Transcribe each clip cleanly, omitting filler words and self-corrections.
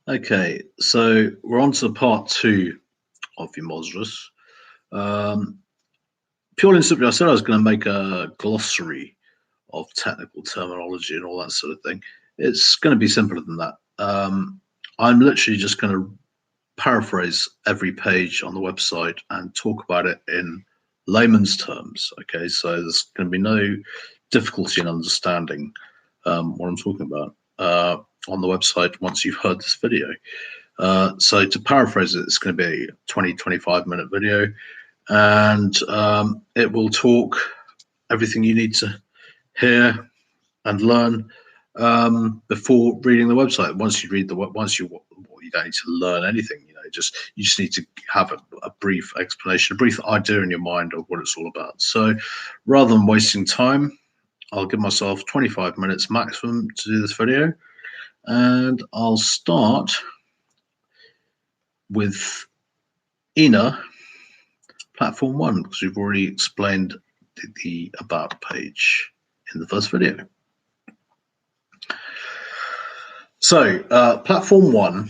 Okay, so we're on to part two of Umosras. Um, Purely and simply, I said I was going to make a glossary of technical terminology and all that sort of thing. It's going to be simpler than that. I'm literally just going to paraphrase every page on the website and talk about it in layman's terms. Okay, so there's going to be no difficulty in understanding what I'm talking about on the website once you've heard this video. So to paraphrase it, it's going to be a 20-25 minute video, and it will talk everything you need to hear and learn before reading the website. Once you read the once you don't need to learn anything. You just need to have a brief explanation, a brief idea in your mind of what it's all about. So rather than wasting time, I'll give myself 25 minutes maximum to do this video, and I'll start with ENA platform one, because we've already explained the about page in the first video. So platform one,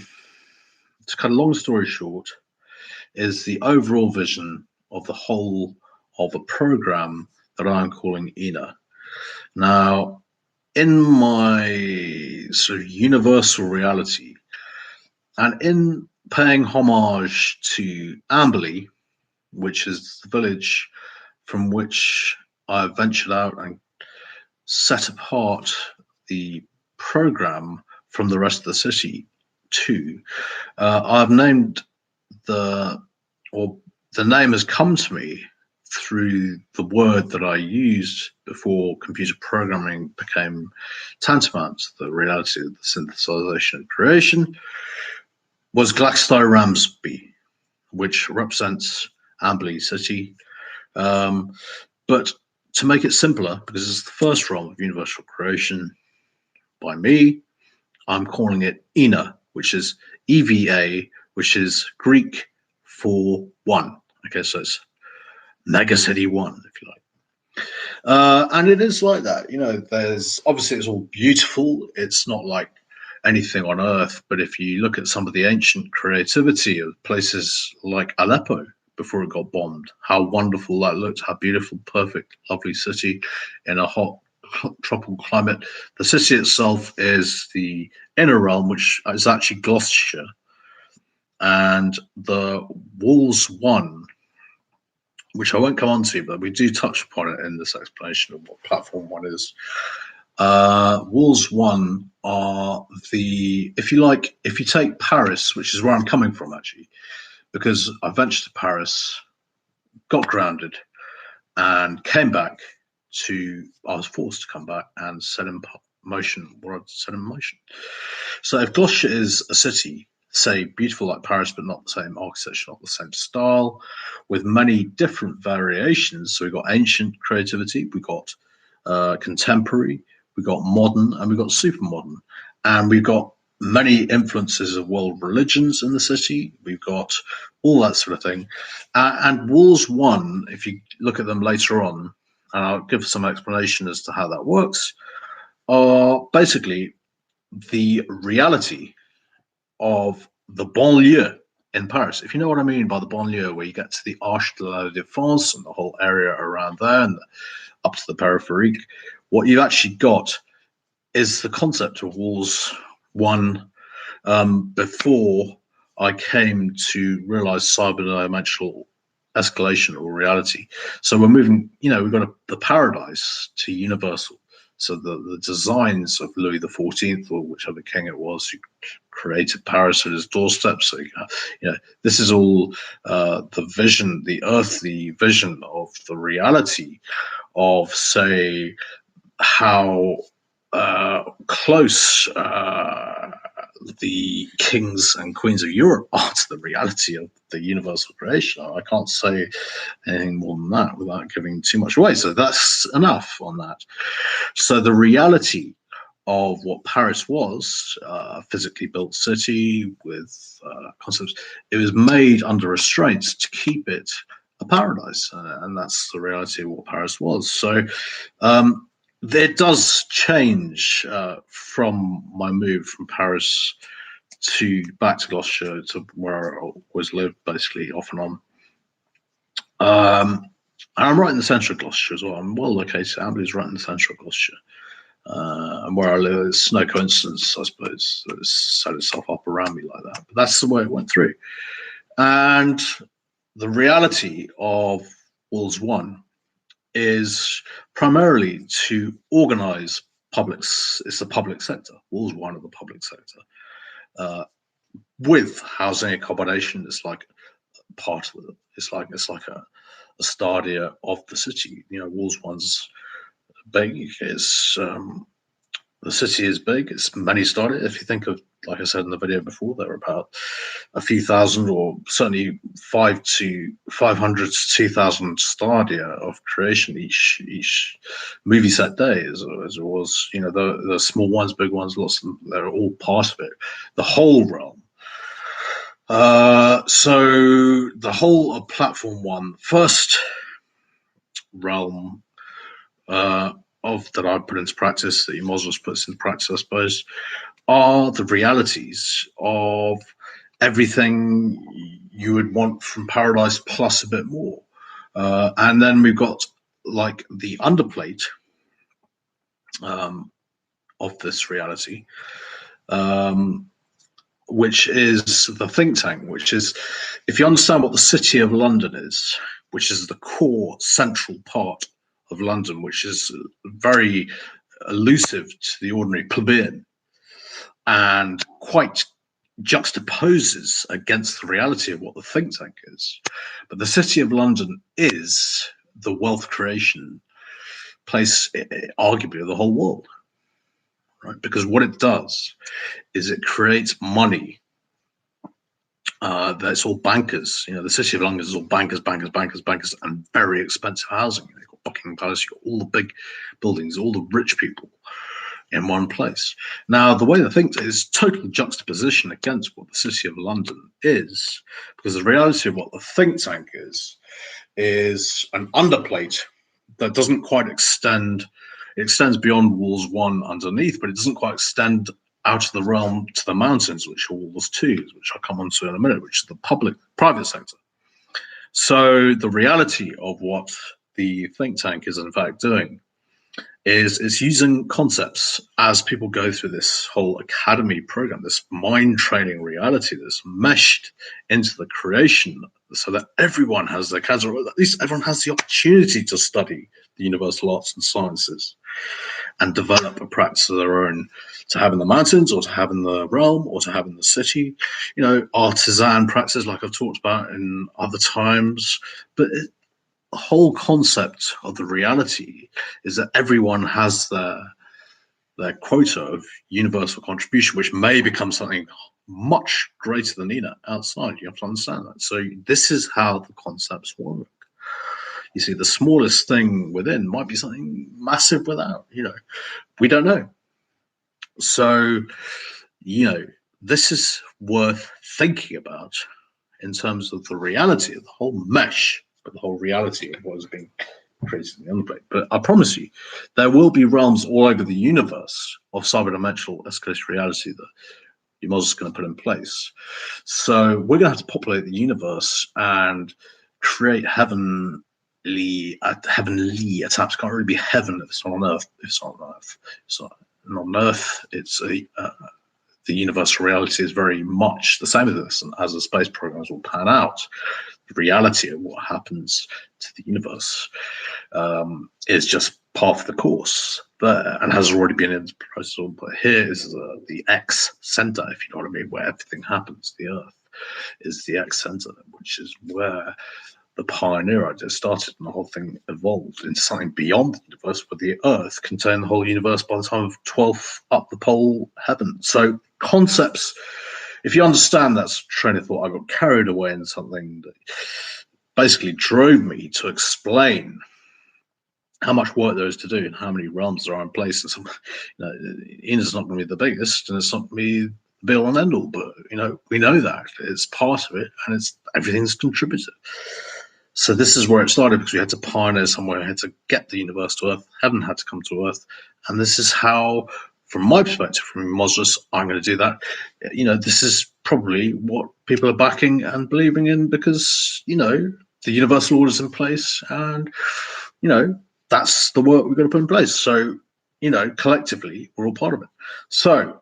to cut a long story short, is the overall vision of the whole of a program that I'm calling ENA. Now, in my sort of universal reality, and in paying homage to Amberley, which is the village from which I ventured out and set apart the program from the rest of the city too, I've named the or the name has come to me through the word that I used before computer programming became tantamount to the reality of the synthesization and creation, was Glaxo Ramsby, which represents Amberley City. But to make it simpler, because it's the first realm of universal creation by me, I'm calling it ENA, which is EVA, which is Greek for one. Okay, so it's Mega City One, if you like. And it is like that. There's obviously it's all beautiful. It's not like anything on earth, but if you look at some of the ancient creativity of places like Aleppo before it got bombed, how wonderful that looked, how beautiful, perfect, lovely city in a hot tropical climate. The city itself is the inner realm, which is actually Gloucestershire, and the Walls One, which I won't come on to, but we do touch upon it in this explanation of what Platform One is. Walls One are if you like, if you take Paris, which is where I'm coming from actually, because I ventured to Paris, got grounded, and came back I was forced to come back and set in motion what I'd set in motion. So if Gloucestershire is a city, say beautiful like Paris, but not the same architecture, not the same style, with many different variations. So we've got ancient creativity, we've got contemporary, we've got modern, and we've got super modern. And we've got many influences of world religions in the city. We've got all that sort of thing. And Walls One, if you look at them later on, and I'll give some explanation as to how that works, are basically the reality of the banlieue in Paris. If you know what I mean by the banlieue, where you get to the Arche de la Défense and the whole area around there and up to the peripherique, what you've actually got is the concept of Walls One before I came to realize cyber-dimensional escalation or reality. So we're moving, we've got the paradise to universal. So the designs of Louis XIV or whichever king it was who created Paris at his doorstep. So this is all the vision, the earthly vision of the reality of, say, how close the kings and queens of Europe are to the reality of the universal creation. I can't say anything more than that without giving too much away. So that's enough on that. So the reality of what Paris was, a physically built city with concepts, it was made under restraints to keep it a paradise. And that's the reality of what Paris was. So it does change from my move from Paris back to Gloucestershire, to where I always lived, basically off and on. And I'm right in the centre of Gloucestershire as well. I'm well located. Amberley's right in the centre of Gloucestershire. And where I live, it's no coincidence, I suppose, that it's set itself up around me like that. But that's the way it went through. And the reality of Wolves One is primarily to organise publics. It's the public sector. Wolves One of the public sector. With housing accommodation, it's like part of it. It's like a stadia of the city. Wolves One's big. The city is big. It's many started. If you think of, like I said in the video before, there are about a few thousand, or certainly 500 to 2,000 stadia of creation each movie set day, as it was. The small ones, big ones, lots of them, they're all part of it. The whole realm. So the whole of Platform One, first realm that I put into practice, that Umosras puts into practice, I suppose, are the realities of everything you would want from paradise plus a bit more. And then we've got like the underplate of this reality, which is the think tank, which is, if you understand what the City of London is, which is the core central part of London, which is very elusive to the ordinary plebeian and quite juxtaposes against the reality of what the think tank is. But the City of London is the wealth creation place, arguably, of the whole world, right? Because what it does is it creates money. That's all bankers. The City of London is all bankers, and very expensive housing. You've got Buckingham Palace, you've got all the big buildings, all the rich people in one place. Now, the way the think is total juxtaposition against what the City of London is, because the reality of what the think tank is an underplate that doesn't quite extend. It extends beyond Wolves One underneath, but it doesn't quite extend out of the realm to the mountains, which are Wolves Two, which I'll come on to in a minute, which is the private sector. So the reality of what the think tank is in fact doing is it's using concepts as people go through this whole academy program, this mind training reality that's meshed into the creation, so that everyone has their kids, or at least everyone has the opportunity to study the universal arts and sciences and develop a practice of their own, to have in the mountains, or to have in the realm, or to have in the city. Artisan practices like I've talked about in other times. But the whole concept of the reality is that everyone has their quota of universal contribution, which may become something much greater than outside. You have to understand that. So this is how the concepts work. You see, the smallest thing within might be something massive without. We don't know. So, this is worth thinking about in terms of the reality of the whole mesh, but the whole reality of what is being created in the underplate. But I promise you, there will be realms all over the universe of cyberdimensional escalation reality that Umosras is going to put in place. So we're going to have to populate the universe and create heavenly attacks. It can't really be heaven if it's not on Earth. If it's not on Earth, it's not on Earth. It's the universal reality is very much the same as this, and as the space programs will pan out, the reality of what happens to the universe is just part of the course there, and has already been in the process. But here is the X center, if you know what I mean, where everything happens. The Earth is the X center, which is where the pioneer idea started, and the whole thing evolved into something beyond the universe, where the Earth contained the whole universe by the time of 12th up the pole heaven. So concepts, if you understand that train of thought, I got carried away in something that basically drove me to explain how much work there is to do and how many realms there are in place. And some, Ina's not going to be the biggest, and it's not going to be the be all and end all, but we know that it's part of it, and everything's contributed. So this is where it started, because we had to pioneer somewhere, we had to get the universe to Earth, heaven had to come to Earth, and this is how from my perspective, from Umosras, I'm going to do that. This is probably what people are backing and believing in because, the universal order is in place and, that's the work we've got to put in place. So, collectively, we're all part of it. So,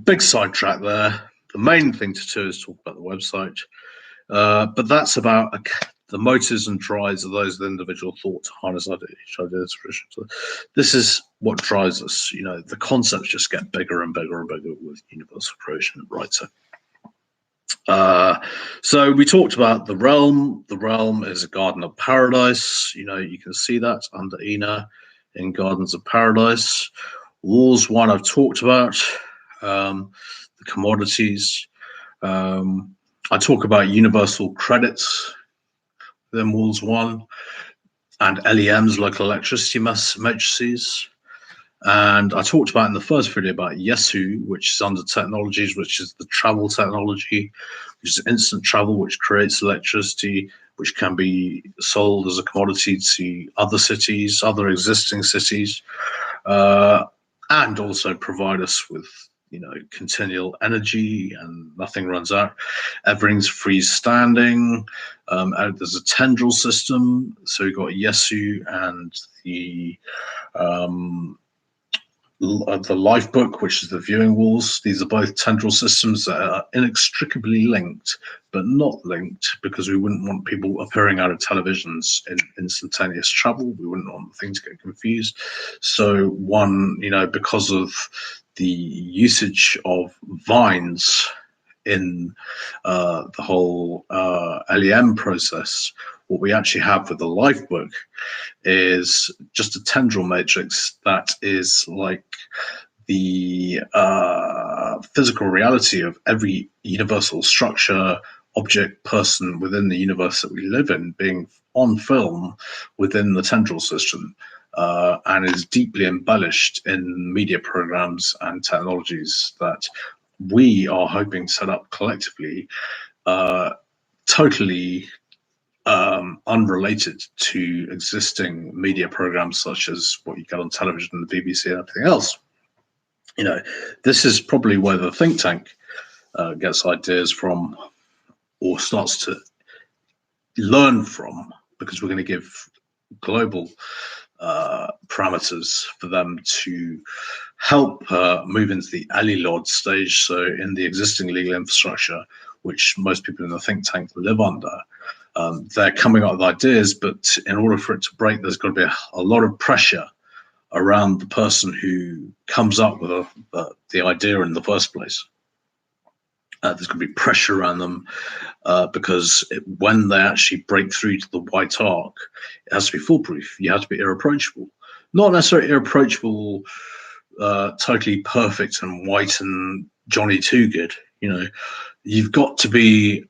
big sidetrack there. The main thing to do is talk about the website. But that's about the motives and drives of those individual thoughts, harness ideas. So this is what drives us. The concepts just get bigger and bigger and bigger with universal creation, right? So we talked about the realm. The realm is a garden of paradise. You can see that under Ina in Gardens of Paradise. Walls one I've talked about. The commodities. I talk about universal credits, then Walls 1, and LEMs, local electricity matrices. And I talked about in the first video about Yesu, which is under technologies, which is the travel technology, which is instant travel, which creates electricity, which can be sold as a commodity to other cities, other existing cities, and also provide us with continual energy and nothing runs out. Everything's freestanding. There's a tendril system. So you've got Yesu and the life book, which is the viewing walls. These are both tendril systems that are inextricably linked, but not linked because we wouldn't want people appearing out of televisions in instantaneous travel. We wouldn't want things to get confused. So one, because of the usage of vines in the whole LEM process, what we actually have with the life book is just a tendril matrix that is like the physical reality of every universal structure, object, person within the universe that we live in being on film within the tendril system. And is deeply embellished in media programs and technologies that we are hoping to set up collectively, totally unrelated to existing media programs such as what you get on television, the BBC, and everything else. This is probably where the think tank gets ideas from or starts to learn from, because we're going to give global parameters for them to help move into the Alilod stage. So in the existing legal infrastructure, which most people in the think tank live under, they're coming up with ideas, but in order for it to break, there's got to be a lot of pressure around the person who comes up with the idea in the first place. There's going to be pressure around them because when they actually break through to the white arc, it has to be foolproof. You have to be irreproachable. Not necessarily irreproachable, totally perfect and white and Johnny Too Good. You've got to be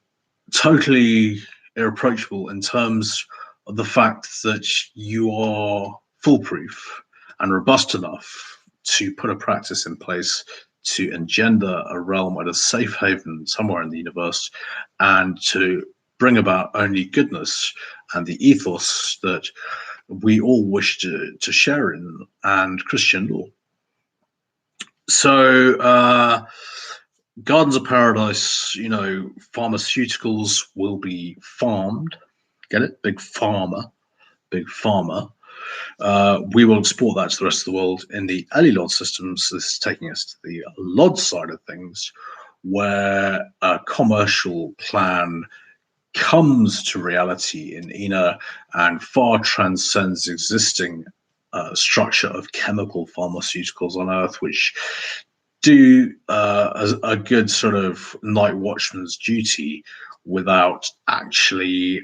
totally irreproachable in terms of the fact that you are foolproof and robust enough to put a practice in place to engender a realm at a safe haven somewhere in the universe and to bring about only goodness and the ethos that we all wish to share in and Christian law. So Gardens of Paradise, pharmaceuticals will be farmed. Get it? Big pharma. We will export that to the rest of the world in the Alilod systems. This is taking us to the LOD side of things, where a commercial plan comes to reality in Ina and far transcends existing structure of chemical pharmaceuticals on Earth, which do a good sort of night watchman's duty without actually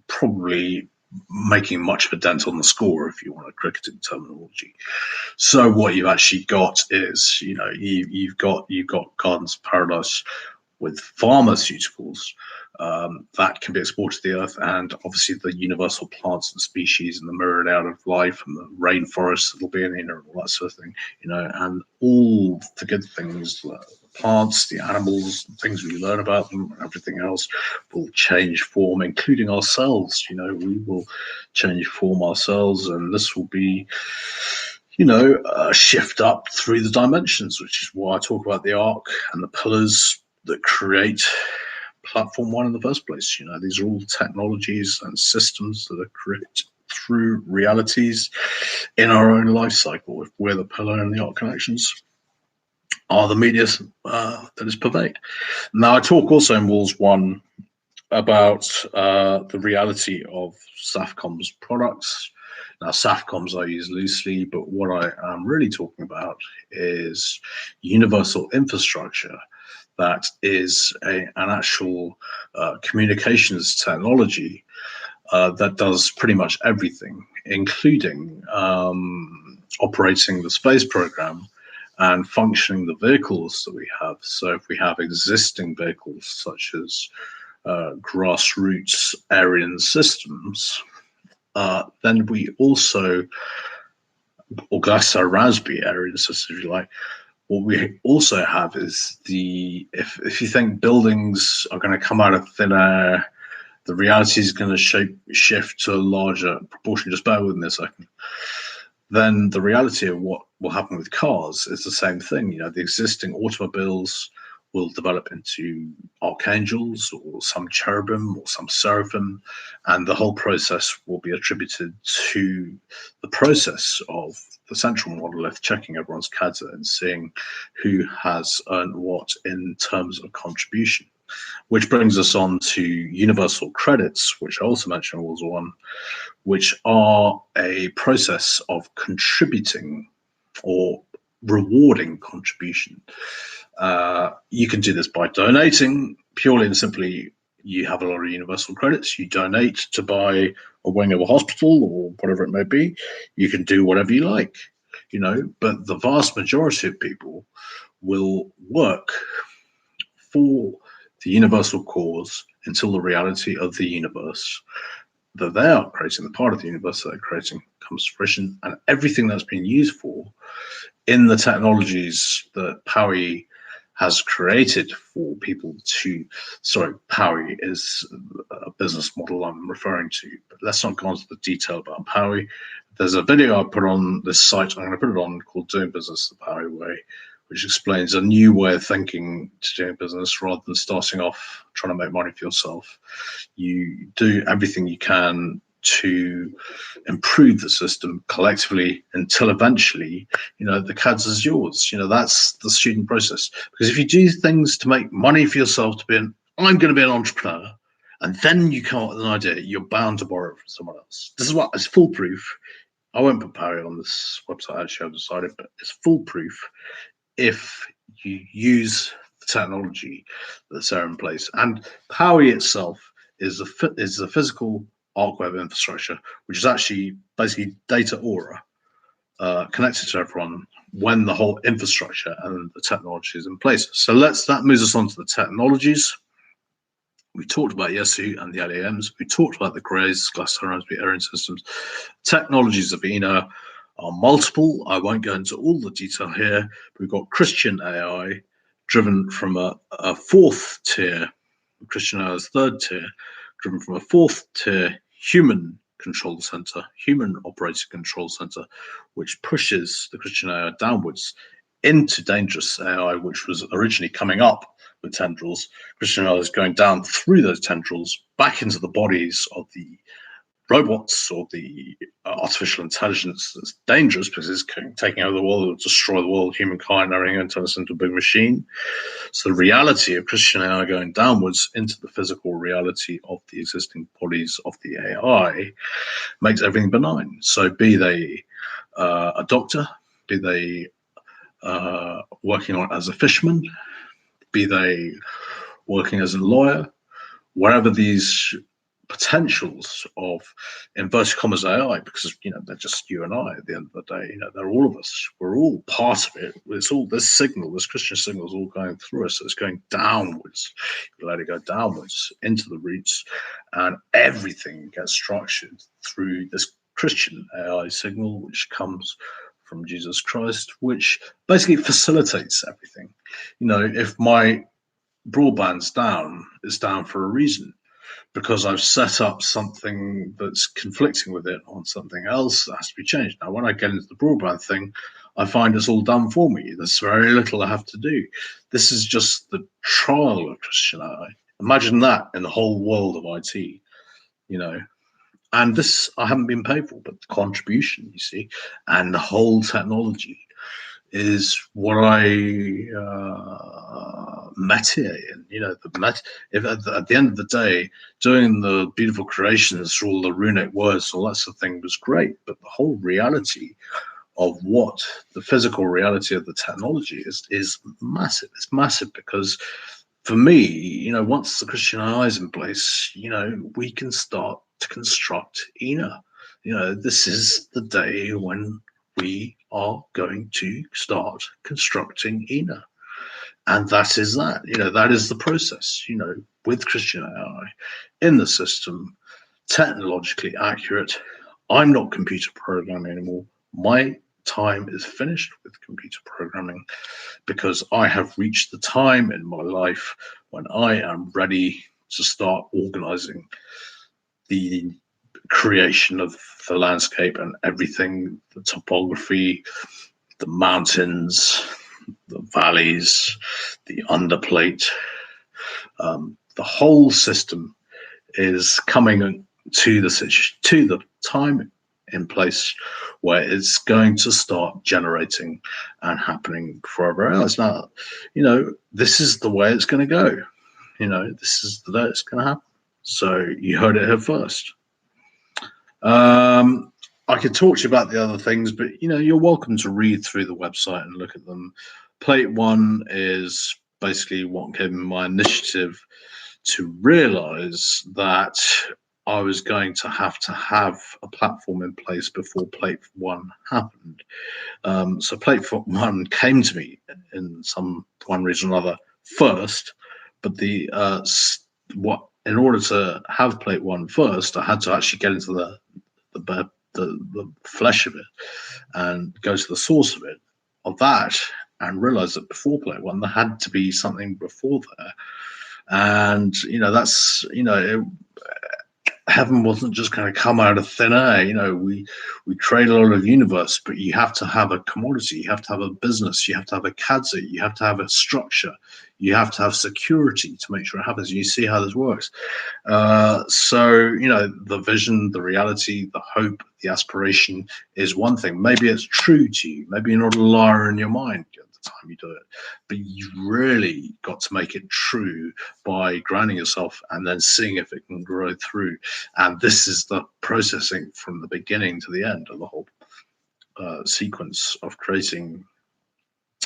probably making much of a dent on the score, if you want a cricketing terminology. So what you've actually got is, you've got Gardens of Paradise with pharmaceuticals that can be exported to the earth, and obviously the universal plants and species and the myriad out of life and the rainforests that'll be in here and all that sort of thing, and all the good things, the plants, the animals, the things we learn about them, and everything else will change form, including ourselves. We will change form ourselves, and this will be, shift up through the dimensions, which is why I talk about the arc and the pillars that create platform one in the first place. These are all technologies and systems that are created through realities in our own life cycle. If we're the pillar and the arc connections are the media that is pervade. Now, I talk also in Walls 1 about the reality of SAFCOM's products. Now, SAFCOMs I use loosely, but what I am really talking about is universal infrastructure that is an actual communications technology that does pretty much everything, including operating the space program and functioning the vehicles that we have. So if we have existing vehicles such as grassroots Aryan systems, then we also, or Raspberry Aryan systems, if you like, what we also have is if you think buildings are going to come out of thin air, the reality is going to shift to a larger proportion. Just bear with me a second. Then the reality of what will happen with cars is the same thing. The existing automobiles will develop into archangels or some cherubim or some seraphim, and the whole process will be attributed to the process of the central monolith checking everyone's CADA and seeing who has earned what in terms of contribution. Which brings us on to universal credits, which I also mentioned in Walls 1, which are a process of contributing or rewarding contribution. You can do this by donating, purely and simply. You have a lot of universal credits. You donate to buy a wing of a hospital or whatever it may be. You can do whatever you like, but the vast majority of people will work for the universal cause until the reality of the universe that they are creating, the part of the universe that they're creating, comes to fruition, and everything that's been used for in the technologies that Powie has created for people to, Powie is a business model I'm referring to, but let's not go into the detail about Powie. There's a video I put on this site, I'm going to put it on, called Doing Business the Powie Way, which explains a new way of thinking to doing business rather than starting off trying to make money for yourself. You do everything you can to improve the system collectively until eventually, the CADS is yours. That's the student process. Because if you do things to make money for yourself, I'm going to be an entrepreneur, and then you come up with an idea, you're bound to borrow it from someone else. This is what it's foolproof. I won't put Powie on this website, actually, I've decided, but it's foolproof if you use the technology that's there in place. And Powie itself is the physical arc web infrastructure, which is actually basically data aura connected to everyone when the whole infrastructure and the technology is in place. So that moves us on to the technologies. We talked about Yesu and the LAMs. We talked about the Grays, Raspberry Aryan systems. Technologies of ENA are multiple. I won't go into all the detail here. We've got Christian AI driven from a fourth tier, Christian AI's third tier, driven from a fourth tier human control center, human operated control center, which pushes the Christian AI downwards into dangerous AI, which was originally coming up with tendrils. Christian AI is going down through those tendrils back into the bodies of the robots or the artificial intelligence that's dangerous because it's taking over the world, it'll destroy the world, humankind, everything, and turn us into a big machine. So the reality of Christian AI going downwards into the physical reality of the existing bodies of the AI makes everything benign. So be they a doctor, be they working on as a fisherman, be they working as a lawyer, wherever these potentials of inverted commas AI, because they're just you and I at the end of the day. They're all of us. We're all part of it. It's all this signal, this Christian signal is all going through us. So it's going downwards. You let it go downwards into the roots, and everything gets structured through this Christian AI signal, which comes from Jesus Christ, which basically facilitates everything. If my broadband's down, it's down for a reason. because I've set up something that's conflicting with it on something else that has to be changed. Now, when I get into the broadband thing, I find it's all done for me. There's very little I have to do. This is just the trial of Christianity. Imagine that in the whole world of IT, you know. And this I haven't been paid for, but the contribution, you see, and the whole technology is what I met here in. You know, if at the end of the day, doing the beautiful creations through all the runic words, all that sort of thing was great, but the whole reality of what the physical reality of the technology is massive. It's massive because for me, you know, once the Christian eye is in place, you know, we can start to construct Ina. You know, this is the day when we are going to start constructing Ina. And that is that, you know, that is the process, you know, with Christian AI in the system, technologically accurate. I'm not computer programming anymore. My time is finished with computer programming because I have reached the time in my life when I am ready to start organizing the creation of the landscape and everything, the topography, the mountains, the valleys, the underplate, the whole system is coming to the time in place where it's going to start generating and happening forever else. Now, you know, this is the way it's going to go. You know, this is the day it's going to happen. So you heard it here first. I could talk to you about the other things, but you know, you're welcome to read through the website and look at them. Plate one is basically what gave me my initiative to realize that I was going to have a platform in place before plate one happened. So plate one came to me in one reason or another first, but what in order to have plate one first, I had to actually get into the flesh of it and go to the source of that and realize that before plate one there had to be something before there. And you know, that's, you know, heaven wasn't just going to come out of thin air. You know, we create a lot of universe, but you have to have a commodity, you have to have a business, you have to have a CADSI, you have to have a structure, you have to have security to make sure it happens. You see how this works. So, you know, the vision, the reality, the hope, the aspiration is one thing. Maybe it's true to you. Maybe you're not a liar in your mind at the time you do it, but you really got to make it true by grounding yourself and then seeing if it can grow through. And this is the processing from the beginning to the end of the whole sequence of creating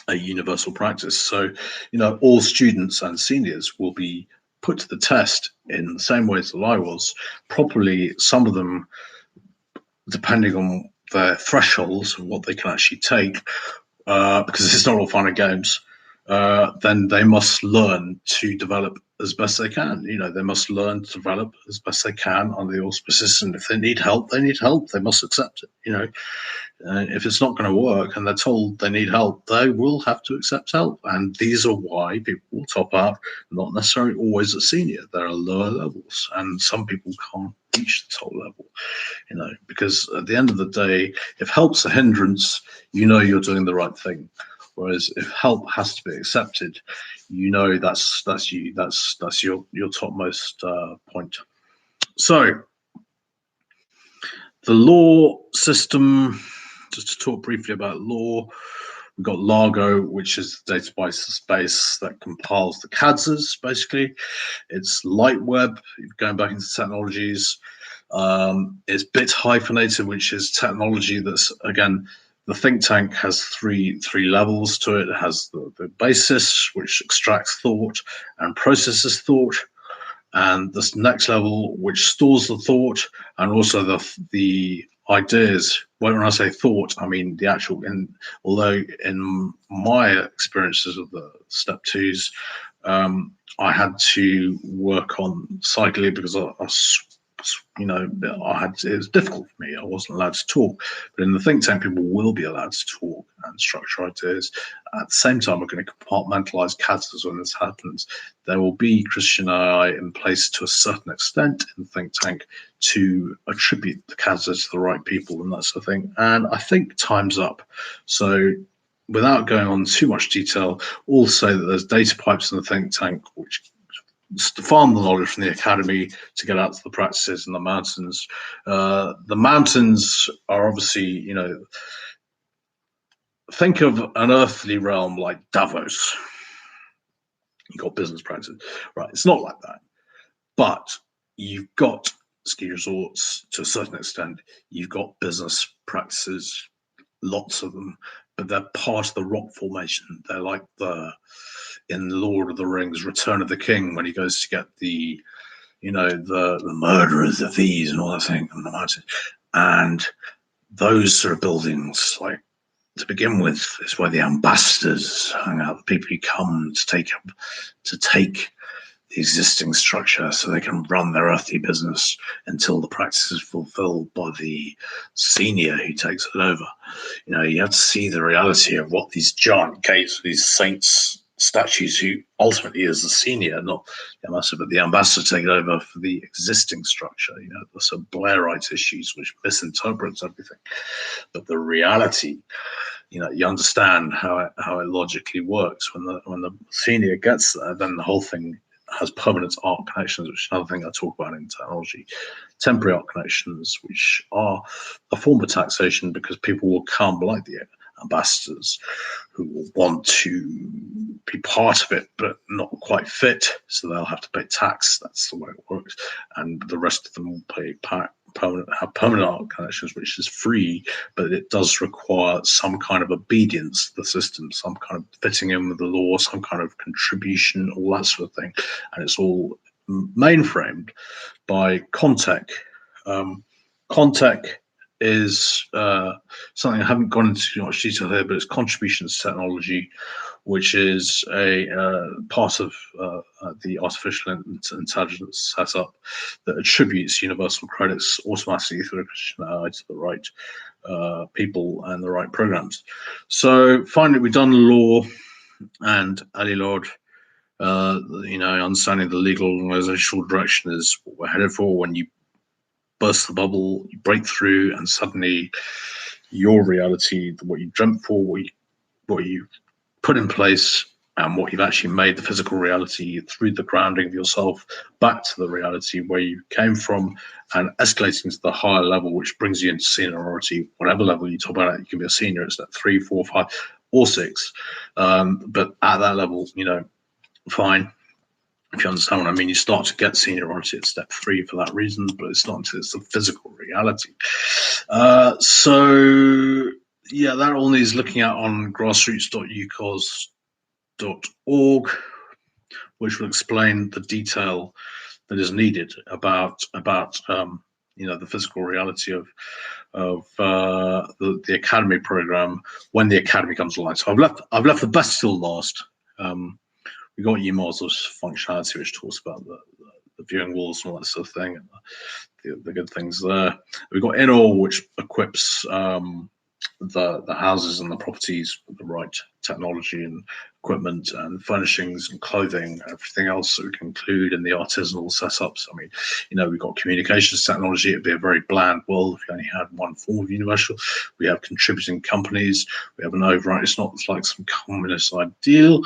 a universal practice. So, you know, all students and seniors will be put to the test in the same ways that I was. Probably some of them, depending on their thresholds and what they can actually take, because it's not all fun and games, then they must learn to develop as best they can. You know, they must learn to develop as best they can on the auspices, and if they need help, they need help. They must accept it. You know, if it's not going to work and they're told they need help, they will have to accept help. And these are why people will top out, not necessarily always at senior. There are lower levels, and some people can't reach the top level, you know, because at the end of the day, if help's a hindrance, you know you're doing the right thing. Whereas if help has to be accepted, you know that's your topmost point. So the law system, just to talk briefly about law, we've got Largo, which is the database that compiles the CADSs, basically. It's Lightweb, going back into technologies. It's bit hyphenated, which is technology that's, again, the think tank has three levels to it. It has the basis, which extracts thought and processes thought, and this next level, which stores the thought, and also the ideas. When I say thought, I mean the actual. Although in my experiences of the step twos, I had to work on cycling because I it was difficult for me. I wasn't allowed to talk, but in the think tank, people will be allowed to talk and structure ideas. At the same time, we're going to compartmentalize categories when this happens. There will be Christian AI in place to a certain extent in the think tank to attribute the categories to the right people and that sort of thing. And I think time's up. So without going on too much detail, all say that there's data pipes in the think tank which farm the knowledge from the academy to get out to the practices in the mountains. The mountains are obviously, think of an earthly realm like Davos. You've got business practices, right? It's not like that, but you've got ski resorts to a certain extent. You've got business practices, lots of them, but they're part of the rock formation. They're like in Lord of the Rings, Return of the King, when he goes to get the murderers of these and all that thing on the mountain. And those sort of buildings, like to begin with, is where the ambassadors hang out, the people who come to take the existing structure so they can run their earthly business until the practice is fulfilled by the senior who takes it over. You have to see the reality of what these giant gates, these saints statues, who ultimately is the senior, not the ambassador, but the ambassador take it over for the existing structure. The sort of Blairite issues which misinterprets everything. But the reality, you understand how it logically works. When the senior gets there, then the whole thing has permanent arc connections, which is another thing I talk about in technology. Temporary arc connections, which are a form of taxation because people will come, like the ambassadors, who will want to be part of it but not quite fit, so they'll have to pay tax. That's the way it works. And the rest of them will pay permanent arc connections, which is free, but it does require some kind of obedience to the system, some kind of fitting in with the law, some kind of contribution, all that sort of thing. And it's all mainframed by Contech. Contech is something I haven't gone into too much detail here, but it's contributions technology, which is a part of the artificial intelligence setup that attributes universal credits automatically through Christian AI to the right people and the right programs. So finally, we've done law and Ali Lord. Understanding the legal organizational direction is what we're headed for. When you burst the bubble, you break through, and suddenly your reality, what you dreamt for, what you put in place, and what you've actually made the physical reality through the grounding of yourself back to the reality where you came from, and escalating to the higher level, which brings you into seniority. Whatever level you talk about, you can be a senior. It's at 3, 4, 5, or 6. But at that level, fine. If you understand what I mean, you start to get seniority at step 3 for that reason, but it's not until it's the physical reality. That all needs looking at on grassroots.ucos.org, which will explain the detail that is needed about the physical reality of the academy program when the academy comes online. So I've left the best till last. We got Umosras functionality, which talks about the viewing walls and all that sort of thing, and the good things there. We've got In-All, which equips the houses and the properties with the right technology and equipment and furnishings and clothing, everything else that we can include in the artisanal setups. I mean, we've got communications technology. It'd be a very bland world if you only had one form of universal. We have contributing companies. We have an override. It's not like some communist ideal.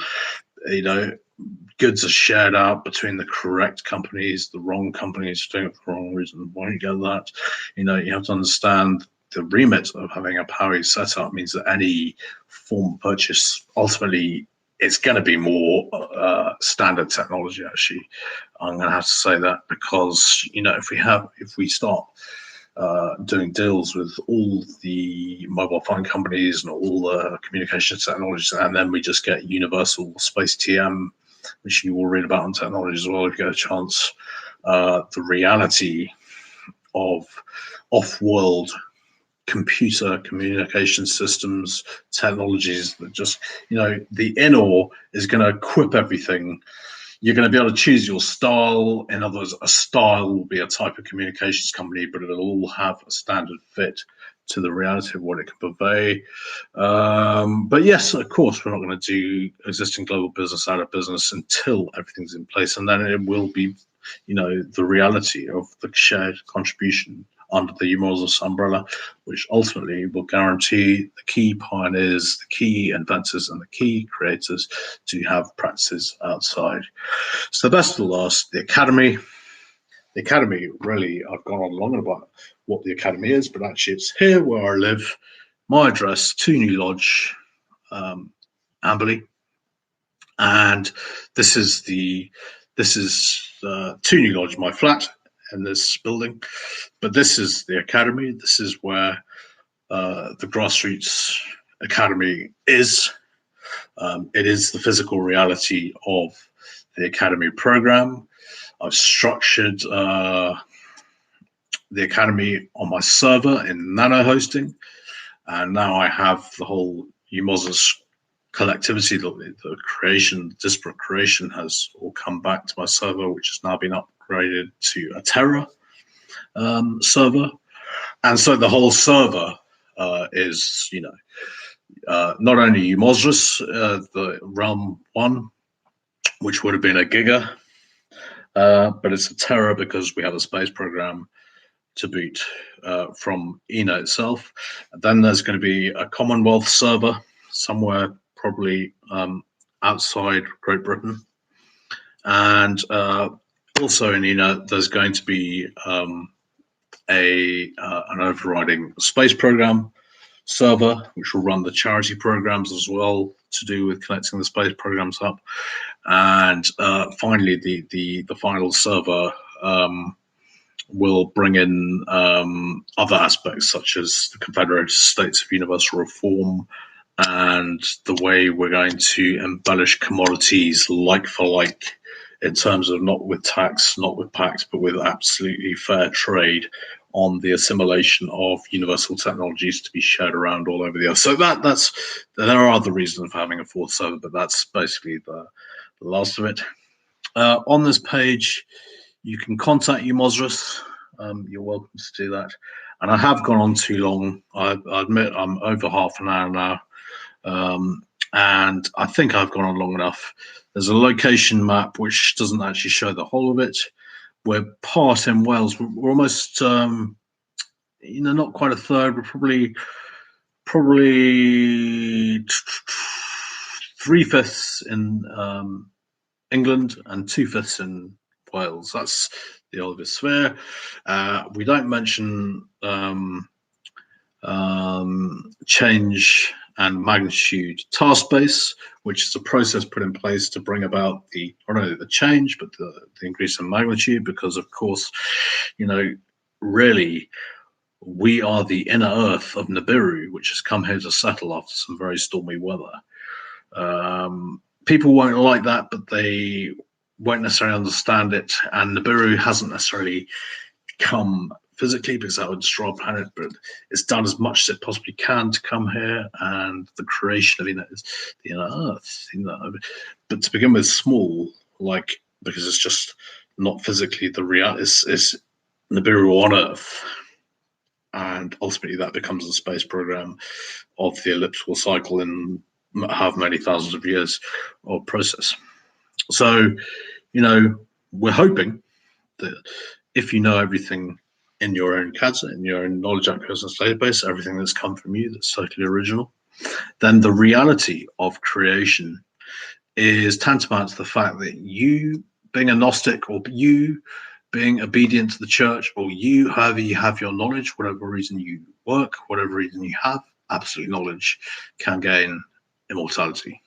Goods are shared out between the correct companies, the wrong companies doing it for the wrong reason. Why don't you get that? You have to understand the remit of having a POWI setup means that any form of purchase, ultimately, it's going to be more standard technology, actually. I'm going to have to say that because, if we start doing deals with all the mobile phone companies and all the communications technologies, and then we just get universal space TM, which you will read about on technology as well if you get a chance. The reality of off-world computer communication systems, technologies that just, the In-All is going to equip everything You're going to be able to choose your style. In other words, a style will be a type of communications company, but it'll all have a standard fit to the reality of what it can convey. But yes, of course, we're not going to do existing global business out of business until everything's in place, and then it will be, the reality of the shared contribution under the Umosras umbrella, which ultimately will guarantee the key pioneers, the key inventors, and the key creators to have practices outside. So the best of the last, the Academy. The Academy, really, I've gone on long about what the Academy is, but actually it's here where I live. My address, 2 New Lodge, Amberley. And this is 2 New Lodge, my flat in this building. But this is the Academy. This is where the Grassroots Academy is. It is the physical reality of the Academy program. I've structured the Academy on my server in nano hosting, and now I have the whole Umosras collectivity, the creation, disparate creation has all come back to my server, which has now been upgraded to a Terra server. And so the whole server is, not only Umosras, the Realm 1, which would have been a Giga, but it's a Terra because we have a space program to boot from ENA itself. And then there's going to be a Commonwealth server somewhere, probably outside Great Britain. And also in ENA, there's going to be an overriding space program server, which will run the charity programs as well, to do with connecting the space programs up. And finally, the final server will bring in other aspects, such as the Confederated States of Universal Reform, and the way we're going to embellish commodities like for like, in terms of not with tax, not with pacts, but with absolutely fair trade on the assimilation of universal technologies to be shared around all over the earth. So there are other reasons for having a fourth server, but that's basically the last of it. On this page, you can contact Umosras. You're welcome to do that. And I have gone on too long. I admit I'm over half an hour now. And I think I've gone on long enough. There's a location map which doesn't actually show the whole of it. We're part in Wales. We're almost, not quite a third. We're probably 3/5 in England and 2/5 in Wales. That's the Oliver sphere. We don't mention change and magnitude task base, which is a process put in place to bring about not only the change, but the increase in magnitude, because of course, really, we are the inner earth of Nibiru, which has come here to settle after some very stormy weather. People won't like that, but they won't necessarily understand it. And Nibiru hasn't necessarily come physically, because that would destroy our planet, but it's done as much as it possibly can to come here, and the creation of the inner earth. But to begin with, small, because it's just not physically the reality. It's Nibiru on Earth, and ultimately that becomes the space program of the elliptical cycle in however many thousands of years of process. So, we're hoping that if you know everything in your own CADSA, in your own knowledge acquisition database, everything that's come from you that's totally original, then the reality of creation is tantamount to the fact that you being a Gnostic, or you being obedient to the church, or you, however you have your knowledge, whatever reason you work, whatever reason you have absolute knowledge, can gain immortality.